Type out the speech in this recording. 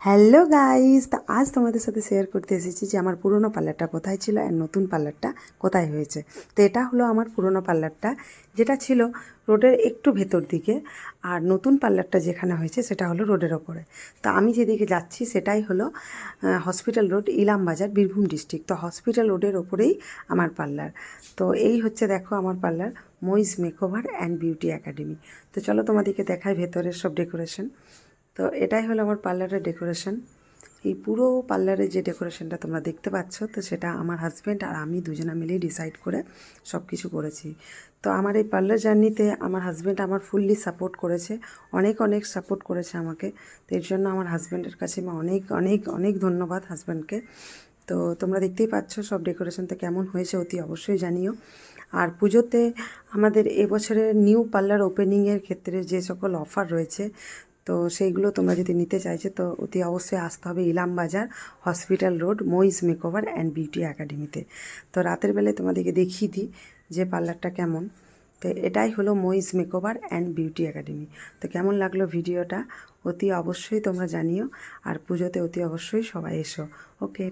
Hello guys, তা আজ তোমাদের সাথে শেয়ার করতে এসেছি যে আমার পুরনো পার্লারটা কোথায় ছিল আর নতুন পার্লারটা কোথায় হয়েছে। তো এটা হলো আমার পুরনো পার্লারটা, যেটা ছিল রোডের একটু ভেতর দিকে, আর নতুন পার্লারটা যেখানে হয়েছে সেটা হলো রোডের ওপরে। তো আমি যেদিকে যাচ্ছি সেটাই হলো hospital road, Ilambazar, Birbhum district. তো হসপিটাল রোডের ওপরেই আমার পার্লার। তো এই হচ্ছে দেখো আমার parlour, Moiz makeover and beauty academy. তো চলো তোমাদেরকে দেখাই ভেতরের সব ডেকোরেশন। তো এটাই হলো আমার পার্লারের ডেকোরেশন। এই পুরো পার্লারের যে ডেকোরেশনটা তোমরা দেখতে পাচ্ছ, তো সেটা আমার হাজব্যান্ড আর আমি দুজনা মিলেই ডিসাইড করে সব কিছু করেছি। তো আমার এই পার্লার জার্নিতে আমার হাজব্যান্ড আমার ফুললি সাপোর্ট করেছে, অনেক অনেক সাপোর্ট করেছে আমাকে। তো এর জন্য আমার হাজব্যান্ডের কাছে আমি অনেক অনেক অনেক ধন্যবাদ হাজব্যান্ডকে। তো তোমরা দেখতেই পাচ্ছ সব ডেকোরেশনটা কেমন হয়েছে অতি অবশ্যই জানিও। আর পুজোতে আমাদের এবছরের নিউ পার্লার ওপেনিংয়ের ক্ষেত্রে যে সকল অফার রয়েছে, তো সেইগুলো তোমরা যদি নিতে চাইছো তো অতি অবশ্যই আসতে হবে Ilambazar, hospital road, Moiz makeover and beauty একাডেমিতে। তো রাতের বেলায় তোমাদেরকে দেখিয়ে দিই যে পার্লারটা কেমন। তো এটাই হলো Moiz makeover and beauty academy. তো কেমন লাগলো ভিডিওটা অতি অবশ্যই তোমরা জানিও। আর পুজোতে অতি অবশ্যই সবাই এসো। ওকে।